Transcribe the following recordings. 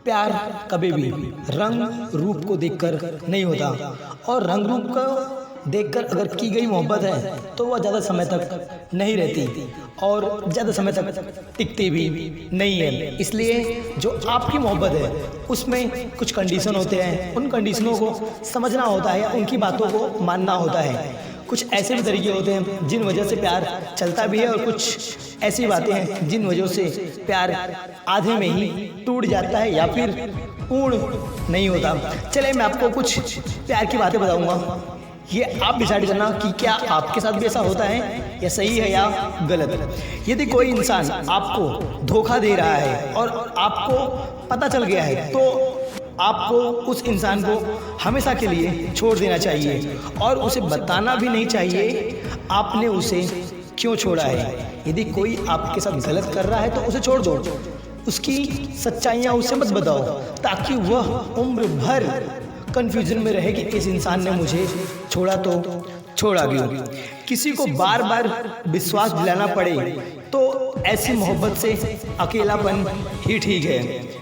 प्यार कभी भी रंग रूप को देखकर नहीं होता, और रंग रूप को देखकर अगर की गई मोहब्बत है तो वह ज़्यादा समय तक नहीं रहती और ज़्यादा समय तक टिकती भी नहीं है। इसलिए जो आपकी मोहब्बत है उसमें कुछ कंडीशन होते हैं, उन कंडीशनों को समझना होता है या उनकी बातों को मानना होता है। कुछ ऐसे भी तरीके होते हैं जिन वजह से प्यार चलता भी है, और कुछ ऐसी बातें हैं जिन वजह से प्यार आधे में ही टूट जाता है या फिर पूर्ण नहीं होता। चलिए मैं आपको कुछ प्यार की बातें बताऊंगा, ये आप डिसाइड करना कि क्या आपके साथ भी ऐसा होता है या सही है या गलत। यदि कोई इंसान आपको धोखा दे रहा है और आपको पता चल गया है तो आपको उस इंसान को हमेशा के लिए छोड़ देना चाहिए, और उसे बताना भी नहीं चाहिए आपने उसे क्यों छोड़ा है। यदि कोई आपके साथ गलत कर रहा है तो उसे छोड़ दो, उसकी सच्चाइयाँ उसे मत बताओ, ताकि वह उम्र भर कन्फ्यूजन में रहे कि इस इंसान ने मुझे छोड़ा तो छोड़ा क्यों। किसी को बार बार विश्वास दिलाना पड़े तो ऐसी मोहब्बत से अकेलापन ही ठीक है,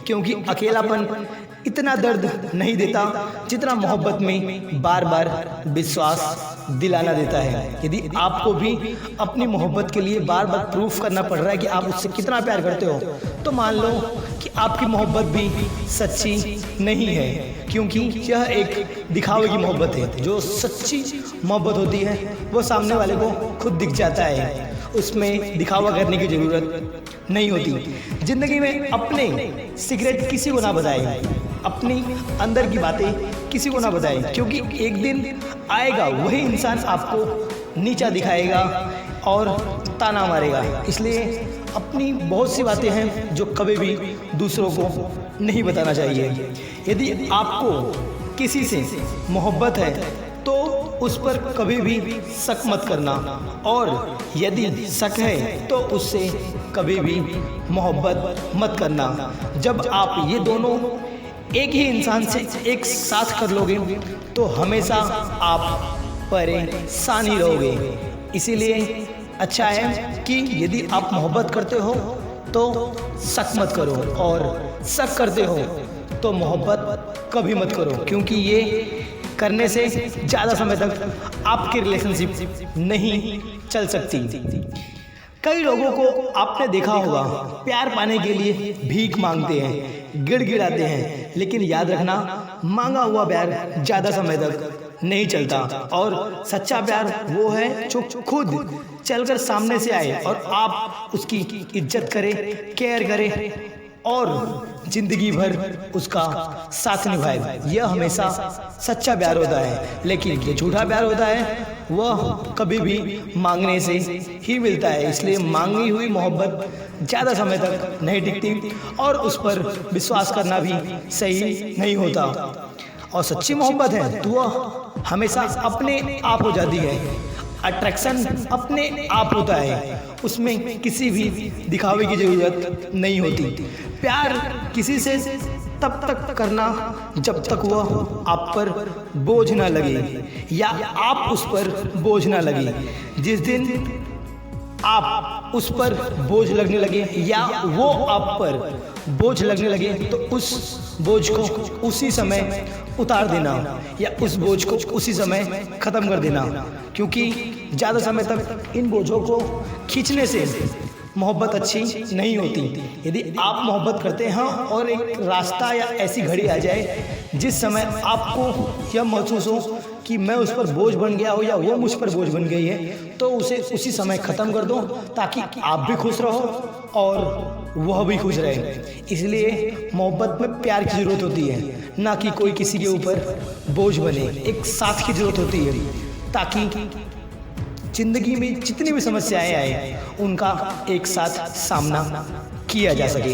क्योंकि अकेलापन इतना दर्द नहीं देता जितना मोहब्बत में बार बार विश्वास दिलाना देता है। यदि आपको भी अपनी मोहब्बत के लिए बार बार प्रूफ करना पड़ रहा है कि आप उससे कितना प्यार करते हो, तो मान लो कि आपकी मोहब्बत भी सच्ची नहीं है, क्योंकि यह एक दिखावे की मोहब्बत है। जो सच्ची मोहब्बत होती है वो सामने वाले को खुद दिख जाता है, उसमें दिखावा करने की ज़रूरत नहीं होती। ज़िंदगी में अपने सीक्रेट किसी को ना बताएं, अपनी अंदर की बातें किसी को ना बताएं, क्योंकि एक दिन आएगा वही इंसान आपको नीचा दिखाएगा और ताना मारेगा। इसलिए अपनी बहुत सी बातें हैं जो कभी भी दूसरों को नहीं बताना चाहिए। यदि आपको किसी से मोहब्बत है तो उस पर कभी भी शक मत करना, और यदि शक है तो उससे कभी भी मोहब्बत मत करना। जब आप ये दोनों एक ही इंसान से एक साथ कर लोगे तो हमेशा आप परेशान ही रहोगे। इसीलिए अच्छा है कि यदि आप मोहब्बत करते हो तो शक मत करो, और शक करते हो तो मोहब्बत कभी मत करो, क्योंकि ये करने से ज़्यादा समय तक आपकी रिलेशनशिप नहीं चल सकती। कई लोगों को आपने देखा होगा प्यार पाने के लिए भीख मांगते हैं, गिड़गिड़ाते हैं, लेकिन याद रखना मांगा हुआ प्यार ज़्यादा समय तक नहीं चलता, और सच्चा प्यार वो है जो खुद चलकर सामने से आए और आप उसकी इज्जत करें, केयर करें और जिंदगी भर उसका साथ निभाए। यह हमेशा सच्चा प्यार होता है। लेकिन जो झूठा प्यार होता है वह कभी भी मांगने से ही मिलता है। इसलिए मांगी हुई मोहब्बत ज़्यादा समय तक नहीं टिकती, और उस पर विश्वास करना भी सही नहीं होता। और सच्ची मोहब्बत है तो वह हमेशा अपने आप हो जाती है, अट्रैक्शन अपने आप होता है, उसमें किसी भी दिखावे की ज़रूरत नहीं होती। प्यार किसी से तब तक करना जब तक वह आप पर बोझ ना लगे या आप उस पर बोझ ना लगे। जिस दिन आप उस पर बोझ लगने लगे या वो आप पर बोझ लगने लगे तो उस बोझ को उसी समय उतार देना या उस बोझ को उसी समय ख़त्म कर देना, क्योंकि ज़्यादा समय तक इन बोझों को खींचने से मोहब्बत अच्छी नहीं होती। यदि आप मोहब्बत करते हैं और एक रास्ता या ऐसी घड़ी आ जाए जिस समय आपको यह महसूस हो कि मैं उस पर बोझ बन गया हो या वो मुझ पर बोझ बन गई है, तो उसे उसी समय ख़त्म कर दो, ताकि आप भी खुश रहो और वह भी खुश रहे। इसलिए मोहब्बत में प्यार की ज़रूरत होती है, ना कि कोई किसी के ऊपर बोझ बने। एक साथ की ज़रूरत होती है, ताकि ज़िंदगी में जितनी भी समस्याएं आए उनका एक साथ सामना किया जा सके।